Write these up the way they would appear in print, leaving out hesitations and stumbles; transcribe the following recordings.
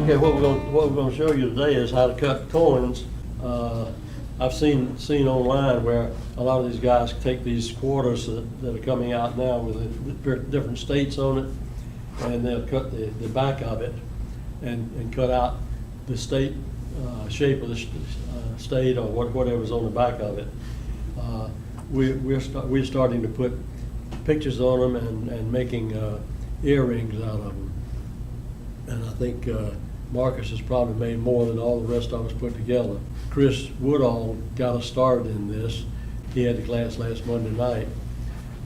Okay, what we're gonna show you today is how to cut coins. I've seen online where a lot of these guys take these quarters that are coming out now with the different states on it, and they'll cut the back of it and cut out the state shape of the state or whatever's on the back of it. We're starting to put pictures on them and making earrings out of them. And I think Marcus has probably made more than all the rest of us put together. Chris Woodall got us started in this. He had the class last Monday night,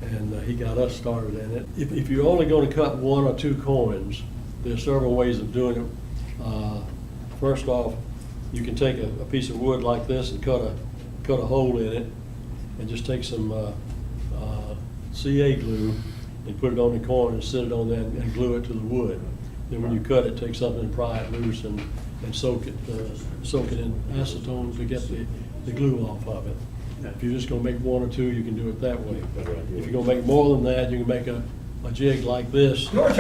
and he got us started in it. If you're only going to cut one or two coins, there's several ways of doing it. First off, you can take a piece of wood like this and cut a hole in it, and just take some CA glue and put it on the coin and set it on there and glue it to the wood. Then when you cut it, take something and pry it loose and soak it in acetone to get the glue off of it. If you're just gonna make one or two, you can do it that way. If you're gonna make more than that, you can make a jig like this. George,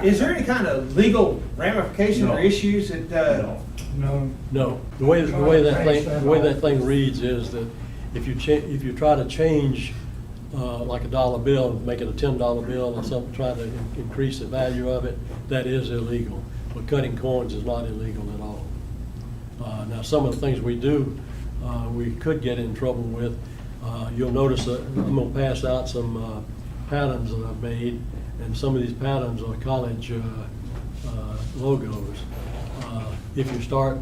is there any kind of legal ramifications or issues that? No. The way that thing reads is that if you try to change like a dollar bill, make it a $10 bill or something, try to increase the value of it, that is illegal. But cutting coins is not illegal at all. Now, some of the things we do, we could get in trouble with. You'll notice that I'm going to pass out some patterns that I've made, and some of these patterns are college logos. If you start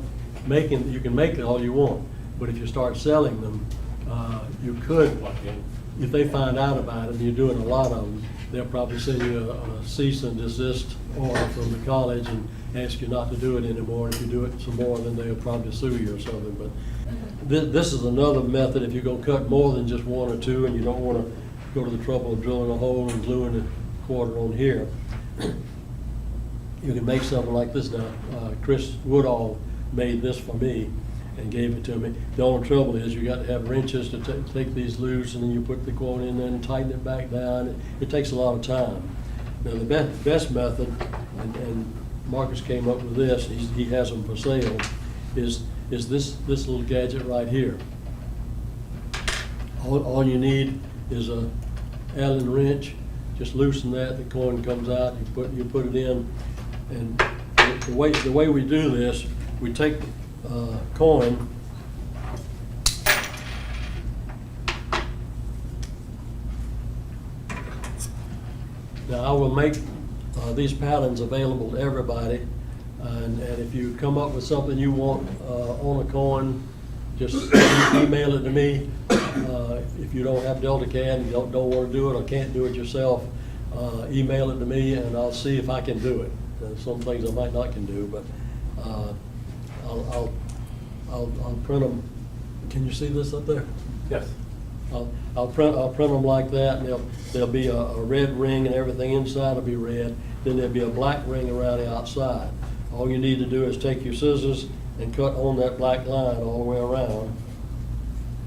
making, you can make it all you want, but if you start selling them, you could, if they find out about it and you're doing a lot of them, they'll probably send you a cease and desist order from the college and ask you not to do it anymore. If you do it some more, then they'll probably sue you or something. But this is another method. If you're going to cut more than just one or two and you don't want to go to the trouble of drilling a hole and gluing the quarter on here, you can make something like this now. Chris Woodall made this for me and gave it to me. The only trouble is you got to have wrenches to take these loose, and then you put the quote in there and tighten it back down. It takes a lot of time. Now the best method, and Marcus came up with this, he has them for sale, is this little gadget right here. All you need is a Allen wrench. Just loosen that, the coin comes out, you put it in, and the way we do this, we take the coin, now I will make these patterns available to everybody, and if you come up with something you want on a coin, just email it to me. If you don't have DeltaCAD and don't want to do it or can't do it yourself, email it to me and I'll see if I can do it. Some things I might not can do, but I'll print them. Can you see this up there? Yes. I'll print them like that, and there'll be a red ring and everything inside will be red. Then there'll be a black ring around the outside. All you need to do is take your scissors and cut on that black line all the way around.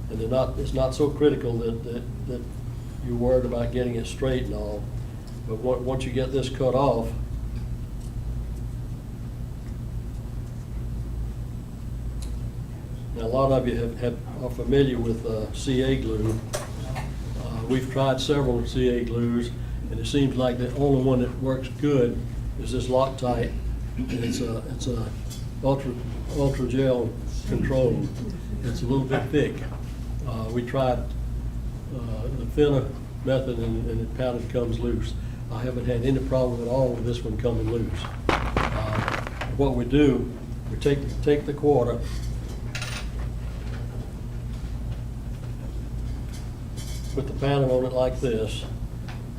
And it's not so critical that you're worried about getting it straight and all. But once you get this cut off, now, a lot of you are familiar with CA glue. We've tried several CA glues, and it seems like the only one that works good is this Loctite, and it's a ultra gel control. It's a little bit thick. We tried the thinner method, and the pattern comes loose. I haven't had any problem at all with this one coming loose. What we do, we take the quarter, put the pattern on it like this.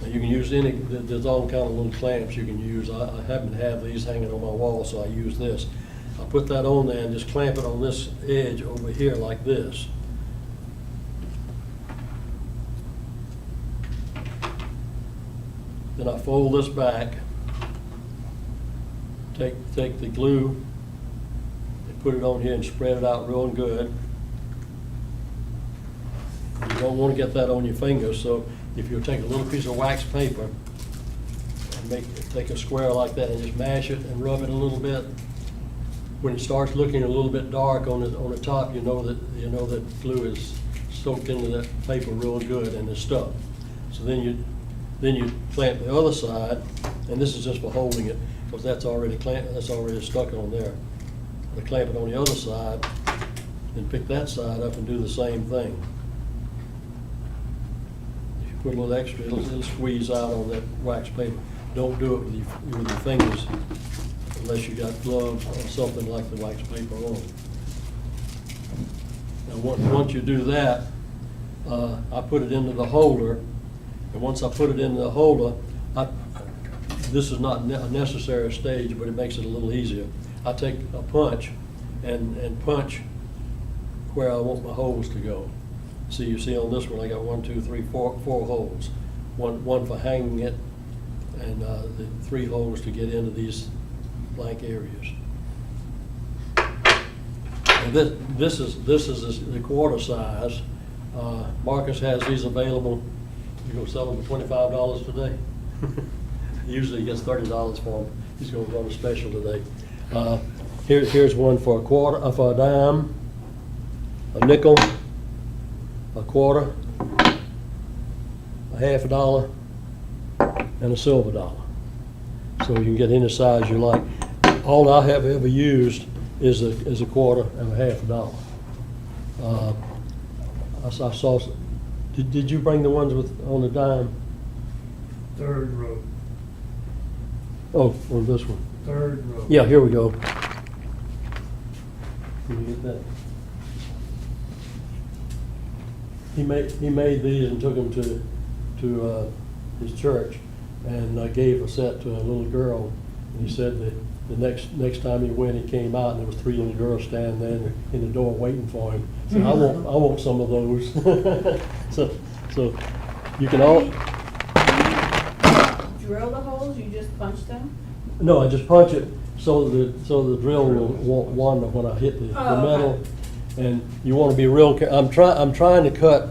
Now you can use there's all kind of little clamps you can use. I happen to have these hanging on my wall, so I use this. I'll put that on there and just clamp it on this edge over here like this. Then I fold this back, take the glue and put it on here and spread it out real good. You don't want to get that on your fingers, so if you take a little piece of wax paper and take a square like that and just mash it and rub it a little bit, when it starts looking a little bit dark on the top, you know that glue is soaked into that paper real good and it's stuck. So then you clamp the other side, and this is just for holding it, because that's already stuck on there. You clamp it on the other side, then pick that side up and do the same thing. If you put a little extra, it'll squeeze out on that wax paper. Don't do it with your fingers unless you got gloves or something like the wax paper on. Now, once you do that, I put it into the holder, and once I put it into the holder, this is not a necessary stage, but it makes it a little easier. I take a punch and punch where I want my holes to go. See, you see on this one, I got 1, 2, 3, 4 holes. One for hanging it, and the 3 holes to get into these blank areas. And this is the quarter size. Marcus has these available. You gonna sell them for $25 today? Usually he gets $30 for them. He's gonna run a special today. Here's one for a quarter, for a dime, a nickel, a quarter, a half a dollar, and a silver dollar. So you can get any size you like. All I have ever used is a quarter and a half a dollar. I saw. Did you bring the ones on the dime? Third row, Oh, on this one. third row. Yeah, here we go. Can you get that? He made these and took them to his church, and gave a set to a little girl. And he said that the next time he went, he came out and there was 3 little girls standing there in the door waiting for him. So I want some of those. so you can all. Drill the holes, you just punch them? No, I just punch it so the drill won't wander when I hit the metal. Okay. And you want to be real. I'm trying to cut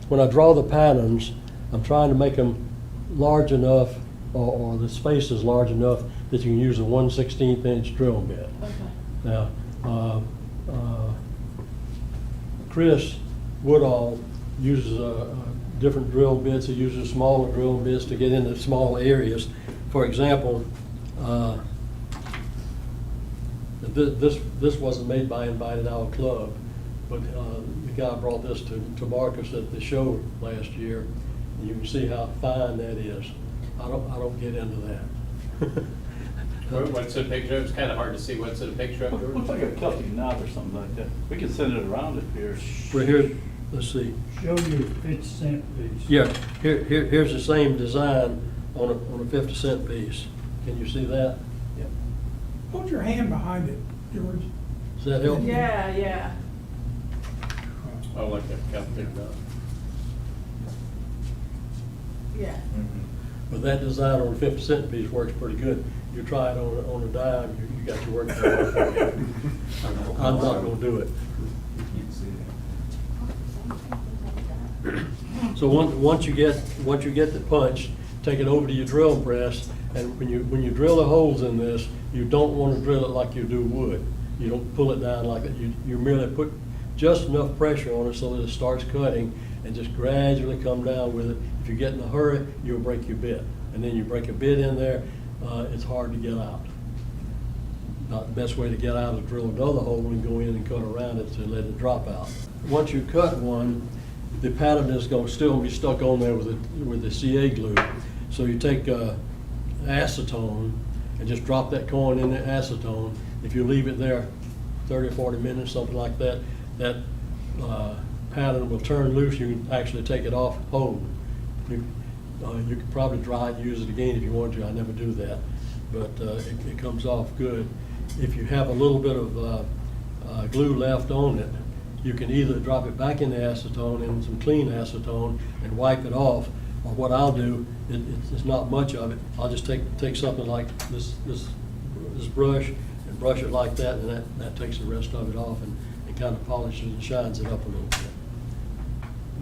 when I draw the patterns. I'm trying to make them large enough, or the space is large enough that you can use a 1/16 inch drill bit. Okay. Now, Chris Woodall uses different drill bits. He uses smaller drill bits to get into small areas. For example, this wasn't made by Invited Owl Club, but the guy brought this to Marcus at the show last year. And you can see how fine that is. I don't get into that. What's the picture? It's kind of hard to see. What's the picture of? Looks like a Celtic knot or something like that. We can send it around if here. Well, here, let's see. Show your 50-cent piece. Yeah, here's the same design on a 50-cent piece. Can you see that? Yeah. Hold your hand behind it, George. Does that help? Yeah. Oh, like a Celtic knot. Yeah. But that design on a 50-cent piece works pretty good. You try it on a dime, you got your work done. I'm not gonna do it. So once you get the punch, take it over to your drill press, and when you drill the holes in this, you don't want to drill it like you do wood. You don't pull it down like that. You merely put just enough pressure on it so that it starts cutting, and just gradually come down with it. If you get in a hurry, you'll break your bit, and then you break a bit in there. It's hard to get out. Not the best way to get out is drill another hole and go in and cut around it to let it drop out. Once you cut one, the pattern is going to still be stuck on there with the CA glue. So you take acetone and just drop that coin in the acetone. If you leave it there 30 or 40 minutes, something like that, that pattern will turn loose. You can actually take it off hold. You could probably dry it and use it again if you want to. I never do that, but it comes off good. If you have a little bit of glue left on it, you can either drop it back in the acetone, in some clean acetone, and wipe it off. Or what I'll do, it's not much of it. I'll just take something like this brush and brush it like that, and that takes the rest of it off and kind of polishes and shines it up a little bit.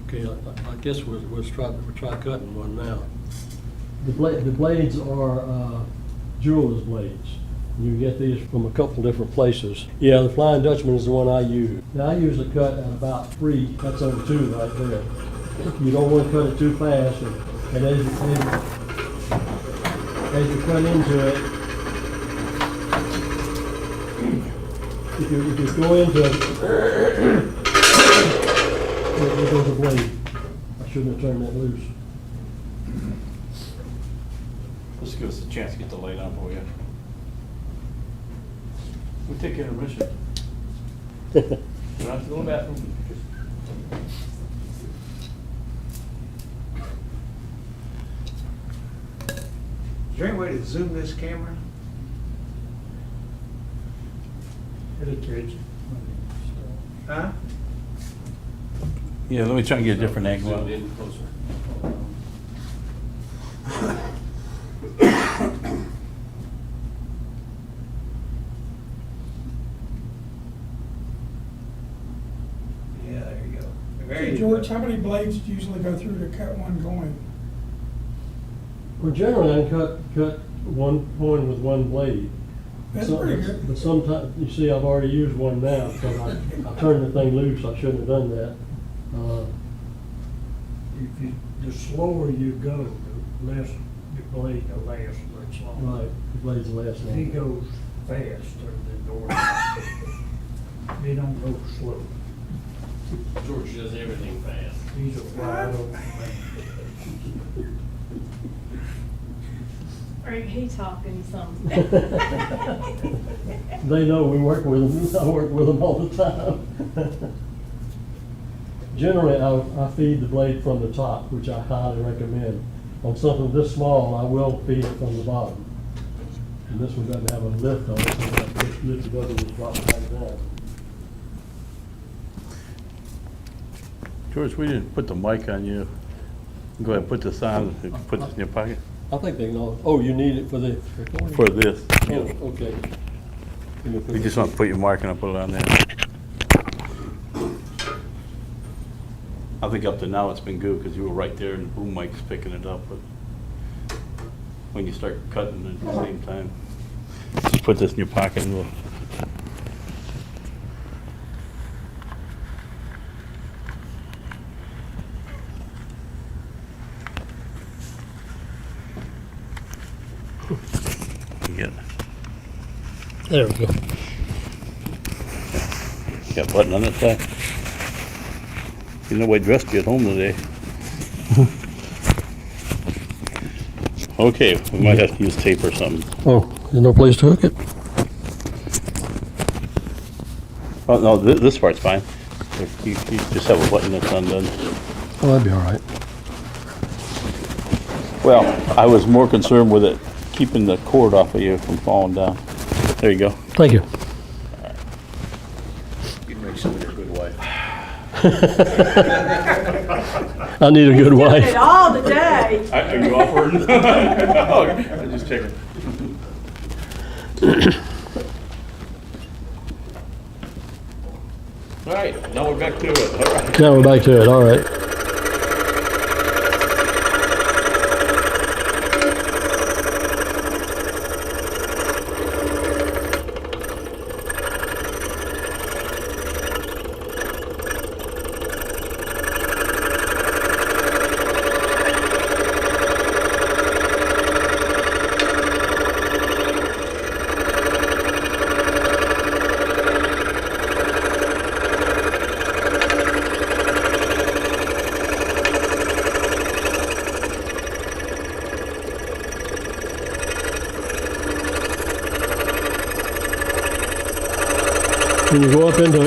Okay, I guess we'll try cutting one now. The blades are jeweler's blades. You get these from a couple different places. Yeah, the Flying Dutchman is the one I use. Now, I usually cut at about 3, that's over 2 right there. You don't want to cut it too fast, and as you cut into it, if you go into it, there goes a blade. I shouldn't have turned that loose. Just give us a chance to get the light on for you. We'll take intermission. You don't have to go to the bathroom. Is there any way to zoom this camera? It'll catch it. Huh? Yeah, let me try and get a different angle. Zoomed in closer. Yeah, there you go. There So you George, go. how many blades do you usually go through to cut one going? Well, generally, I cut one point with one blade. That's So- pretty good. But sometimes, you see, I've already used one now, because I turned the thing loose, I shouldn't have done that. If you, the slower you go, the less the blade will last much longer. Right, the blades last He longer. goes faster than Dorothy. He don't go slow. George does everything fast. He's a wide open man. Or he talking something. They know we work with them, I work with them all the time. Generally, I feed the blade from the top, which I highly recommend. On something this small, I will feed it from the bottom. And this one doesn't have a lift on it, so I just lift it up and just drop it back down. George, we didn't put the mic on you. Go ahead, put this on, put this in your pocket. I think they know, oh, you need it for the recording? For this. Oh, okay. We just want to put your mark and I'll put it on there. I think up to now it's been good because you were right there and the boom mic's picking it up, but when you start cutting at the same time, just put this in your pocket and we'll. Get it. There we go. Got a button on that side. You know, I dressed you at home today. Okay, we might have to use tape or something. Oh, there's no place to hook it? Oh, no, this part's fine. You just have a button that's undone. Oh, that'd be all right. Well, I was more concerned with it keeping the cord off of you from falling down. There you go. Thank you. You make somebody a good wife. I need a good Doing wife. it all today. Are you offering? I'm just checking. All right, now we're back to it. All right. Now we're back to it, all right. When you go up into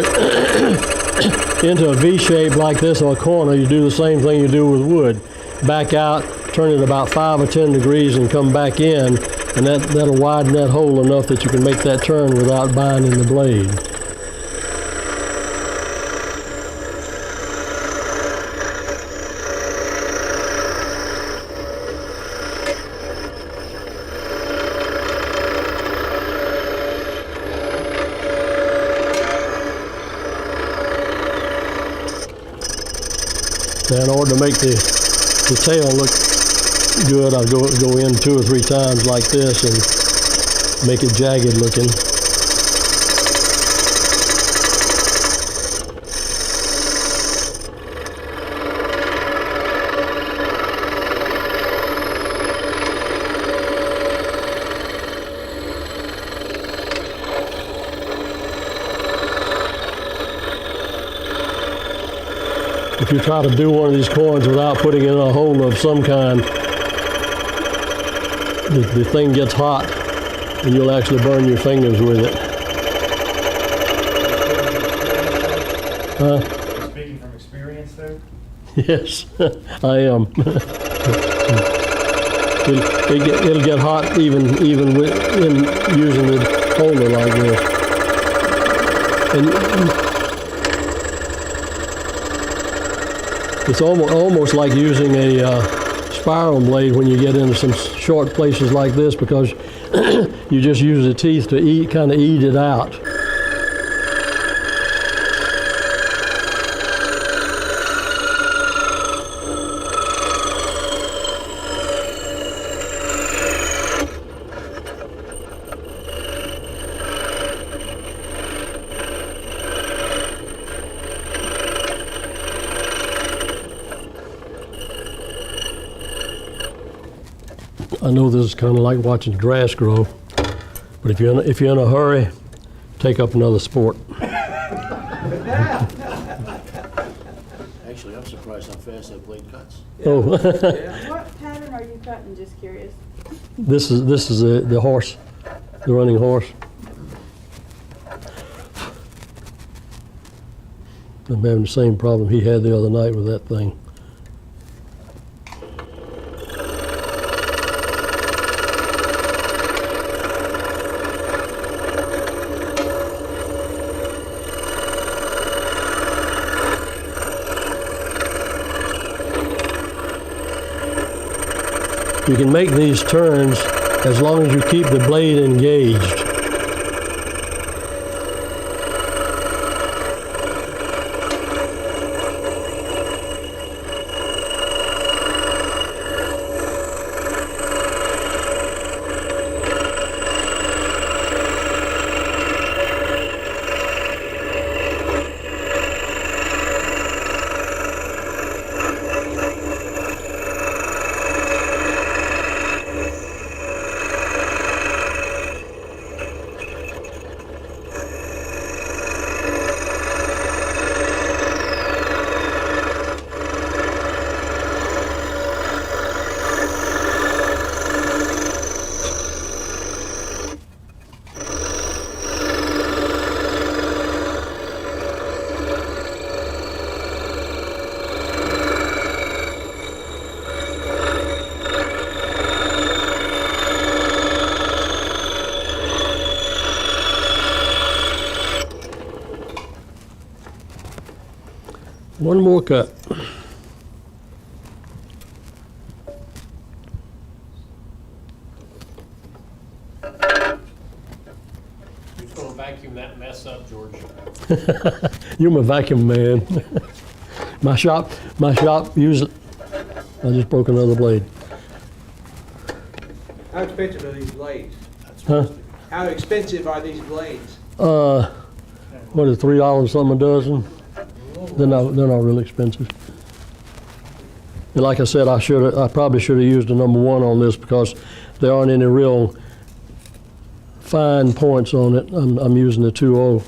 into a V shape like this on a corner, you do the same thing you do with wood. Back out, turn it about 5 or 10 degrees and come back in, and that'll widen that hole enough that you can make that turn without binding the blade. Now, in order to make the tail look good, I'll go in 2 or 3 times like this make it jagged looking. If you try to do one of these coins without putting it in a hole of some kind, the thing gets hot and you'll actually burn your fingers with it. Speaking from experience there? Yes, I am. It'll get hot even in using the holder like this. And it's almost like using a spiral blade when you get into some short places like this, because you just use the teeth to kind of eat it out. I know this is kind of like watching grass grow, but if you're in a hurry, take up another sport. Actually, I'm surprised how fast that blade cuts. Oh, What pattern are you cutting, just curious? this is the horse, the running horse. I'm having the same problem he had the other night with that thing. You can make these turns as long as you keep the blade engaged. One more cut. Who's gonna vacuum that mess up, George? You're my vacuum man. My shop usually, I just broke another blade. How expensive are these blades? Huh? How expensive are these blades? What is $3 something a dozen? They're not really expensive. And like I said, I probably should have used the number 1 on this because there aren't any real fine points on it. I'm using the 2.0,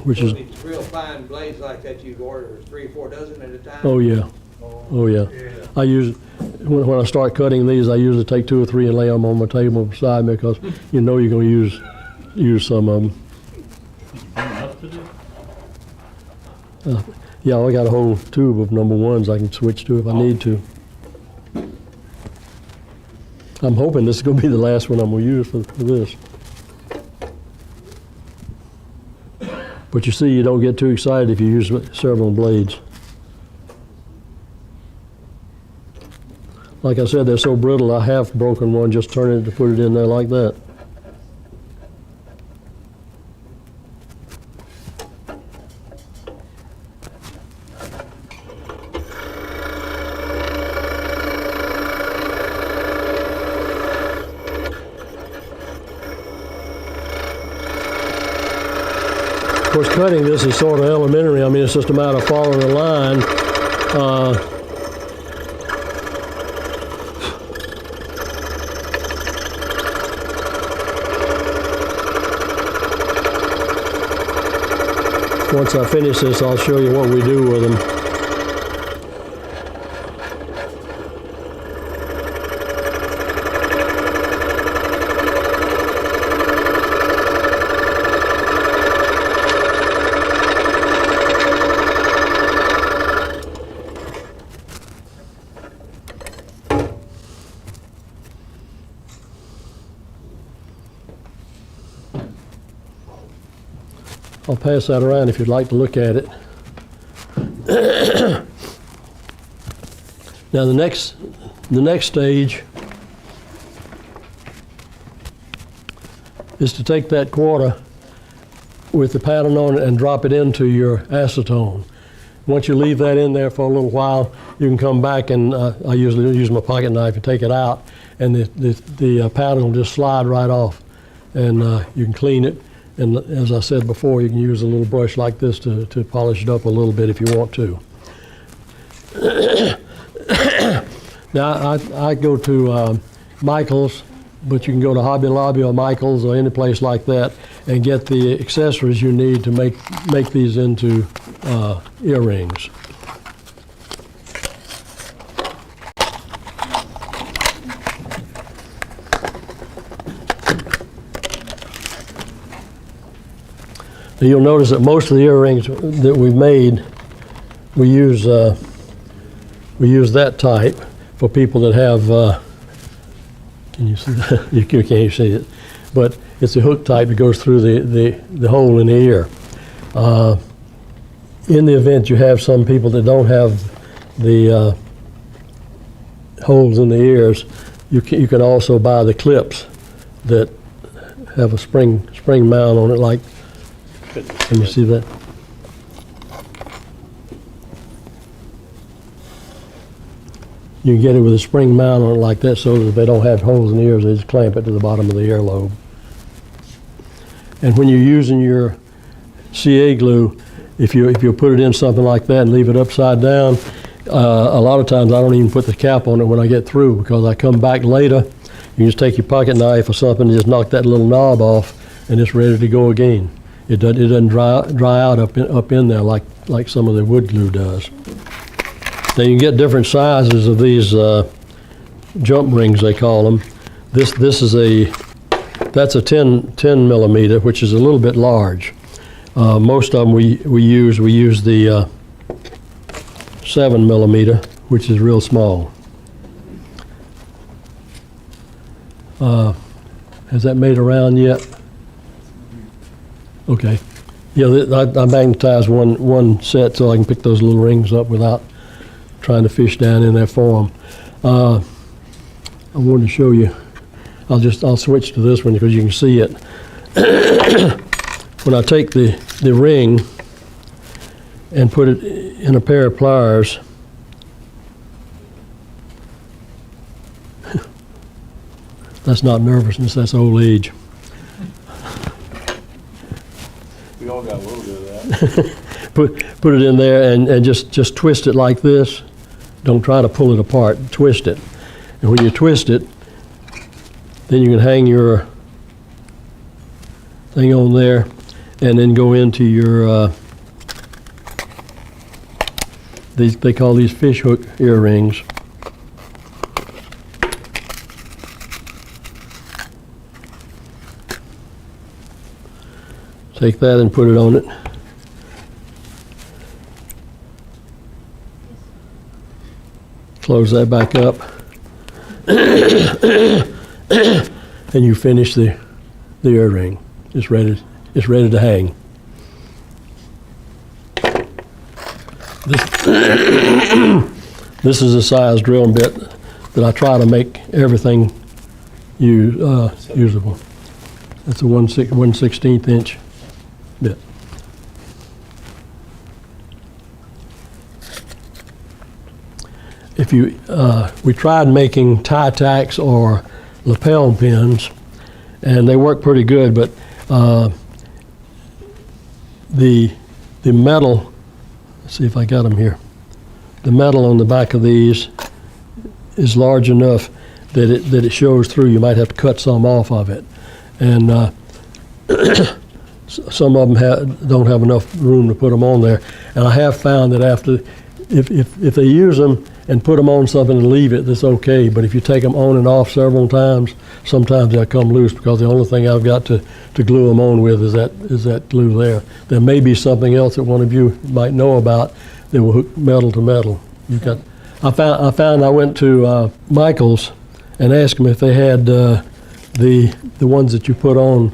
which is, These real fine blades like that you order 3 or 4 dozen at a time? oh yeah, oh yeah. I use, when I start cutting these, I usually take 2 or 3 and lay them on my table beside me because you know you're going to use some of them. Enough to do? Yeah, I got a whole tube of number 1s I can switch to if I need to. I'm hoping this is going to be the last one I'm going to use for this. But you see, you don't get too excited if you use several blades. Like I said, they're so brittle, I have broken one just turning it to put it in there like that. course, cutting this is sort of elementary. I mean, it's just a matter of following the line. Once I finish this, I'll show you what we do with them. I'll pass that around if you'd like to look at it. Now the next stage is to take that quarter with the pattern on it and drop it into your acetone. Once you leave that in there for a little while, you can come back and I usually use my pocket knife and take it out, and the pattern will just slide right off, and you can clean it. And as I said before, you can use a little brush like this to polish it up a little bit if you want to. Now, I go to Michael's, but you can go to Hobby Lobby or Michael's or any place like that and get the accessories you need to make these into earrings. You'll notice that most of the earrings that we've made, we use that type for people that have. Can you see that? You can't see it, but it's a hook type that goes through the hole in the ear. In the event you have some people that don't have the holes in the ears, you can also buy the clips that have a spring mount on it, like. Can you see that? You can get it with a spring mount on it like that, so that if they don't have holes in the ears, they just clamp it to the bottom of the earlobe. And when you're using your CA glue, if you put it in something like that and leave it upside down, a lot of times I don't even put the cap on it when I get through, because I come back later, you just take your pocket knife or something and just knock that little knob off, and it's ready to go again. It doesn't dry out up in there like some of the wood glue does. Now you can get different sizes of these jump rings, they call them. That's a 10 millimeter, which is a little bit large. Most of them we use the 7 millimeter, which is real small. Has that made around yet? Okay. Yeah, I magnetized one set so I can pick those little rings up without trying to fish down in there for them. I wanted to show you. I'll switch to this one because you can see it. When I take the ring and put it in a pair of pliers, that's not nervousness, that's old age. We all got a little bit of that. Put it in there and just twist it like this. Don't try to pull it apart, twist it. And when you twist it, then you can hang your thing on there and then go into your, they call these fish hook earrings. Take that and put it on it. Close that back up. And you finish the earring. It's ready to hang. This is a size drill bit that I try to make everything usable. That's a 1/16 inch bit. If you, we tried making tie tacks or lapel pins, and they work pretty good, but the metal, let's see if I got them here. The metal on the back of these is large enough that it shows through. You might have to cut some off of it. And some of them don't have enough room to put them on there. And I have found that if they use them and put them on something and leave it, that's okay. But if you take them on and off several times, sometimes they'll come loose, because the only thing I've got to glue them on with is that glue there. There may be something else that one of you might know about that will hook metal to metal. I went to Michael's and asked them if they had the ones that you put on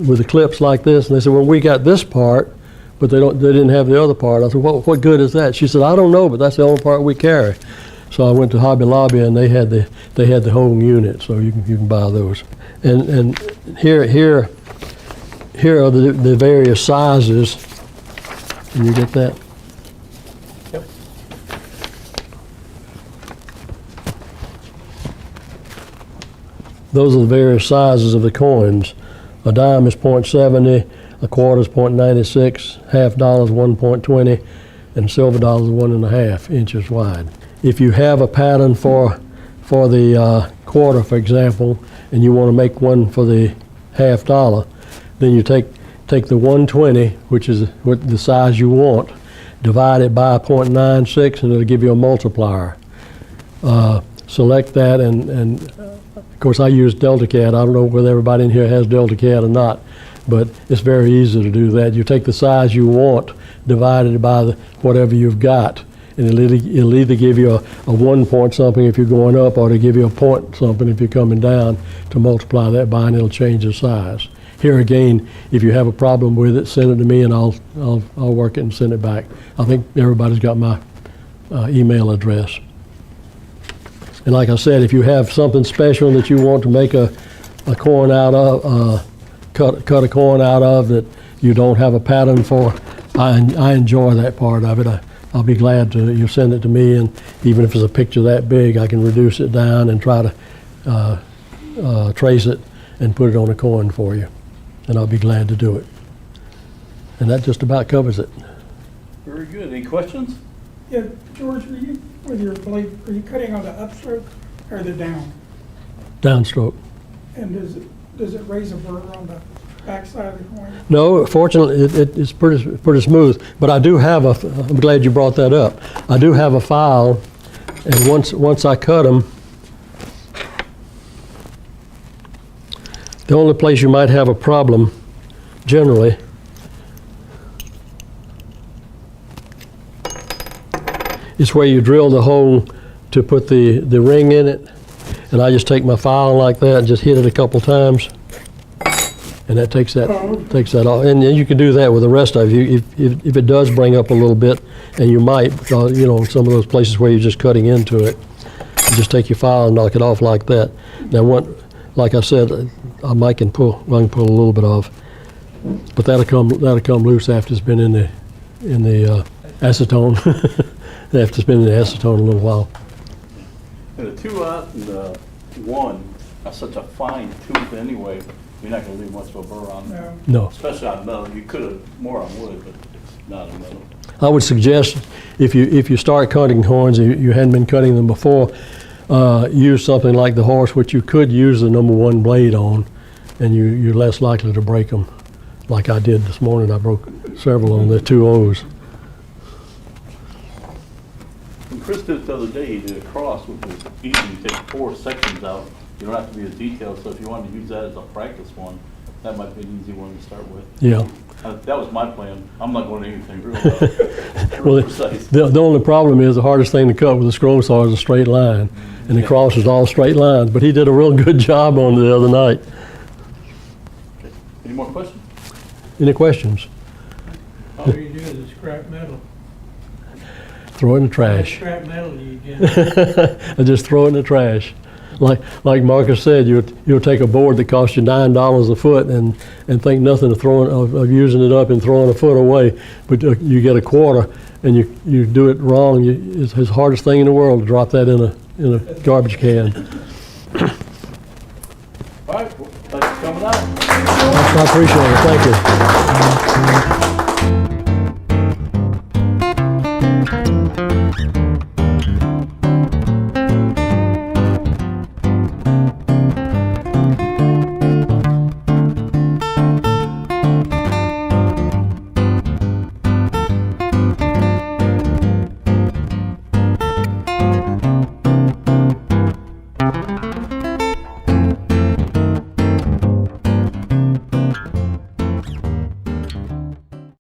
with the clips like this, and they said, well, we got this part, but they didn't have the other part. I said, well, what good is that? She said, I don't know, but that's the only part we carry. So I went to Hobby Lobby, and they had the whole unit, so you can buy those. And here are the various sizes. Can you get that? Yep. Those are the various sizes of the coins. A dime is .70, a quarter is .96, half dollar is 1.20, and silver dollar is 1.5 inches wide. If you have a pattern for the quarter, for example, and you want to make one for the half dollar, then you take the 120, which is what the size you want, divide it by .96, and it'll give you a multiplier. Select that, and of course I use DeltaCAD. I don't know whether everybody in here has DeltaCAD or not, but it's very easy to do that. You take the size you want, divide it by whatever you've got, and it'll either give you a 1 point something if you're going up, or to give you a point something if you're coming down, to multiply that by, and it'll change the size. Here again, if you have a problem with it, send it to me, and I'll work it and send it back. I think everybody's got my email address. And like I said, if you have something special that you want to make a coin out of, cut a coin out of that you don't have a pattern for, I enjoy that part of it. I'll be glad to, you send it to me, and even if it's a picture that big, I can reduce it down and try to trace it and put it on a coin for you. And I'll be glad to do it. And that just about covers it. Very good. Any questions? Yeah, George, with your blade, are you cutting on the upstroke or the down? Downstroke. And does it raise a burr on the backside of the coin? No, fortunately, it's pretty smooth. But I do have I'm glad you brought that up. I do have a file, and once I cut them, the only place you might have a problem, generally, is where you drill the hole to put the ring in it. And I just take my file like that and just hit it a couple times, and that takes that off. And you can do that with the rest of you if it does bring up a little bit, and you might, in some of those places where you're just cutting into it, you just take your file and knock it off like that. Now, like I said, I can pull a little bit off, but that'll come loose after it's been in the acetone. After it's been in the acetone a little while. And the 2/0 and the 1 are such a fine tooth anyway, you're not going to leave much of a burr on there. No. No. Especially on metal. You could have more on wood, but it's not on metal. I would suggest if you start cutting coins and you hadn't been cutting them before, use something like the horse, which you could use the number 1 blade on, and you're less likely to break them. Like I did this morning, I broke several on the 2/0s. And Chris did it the other day. He did a cross, which was easy. You take 4 sections out. You don't have to be as detailed. So if you wanted to use that as a practice one, that might be an easy one to start with. Yeah. That was my plan. I'm not going to anything real, Well, precise. the only problem is the hardest thing to cut with a scroll saw is a straight line, and the cross is all straight lines. But he did a real good job on it the other night. Okay. Any more questions? Any questions? All you do is scrap metal. Throw it in the trash. Scrap metal you get. And just throw it in the trash. Like Marcus said, you'll take a board that costs you $9 a foot and think nothing of using it up and throwing a foot away, but you get a quarter and you do it wrong. It's the hardest thing in the world to drop that in a garbage can. All right. Well, thanks for coming out. I appreciate it. Thank you.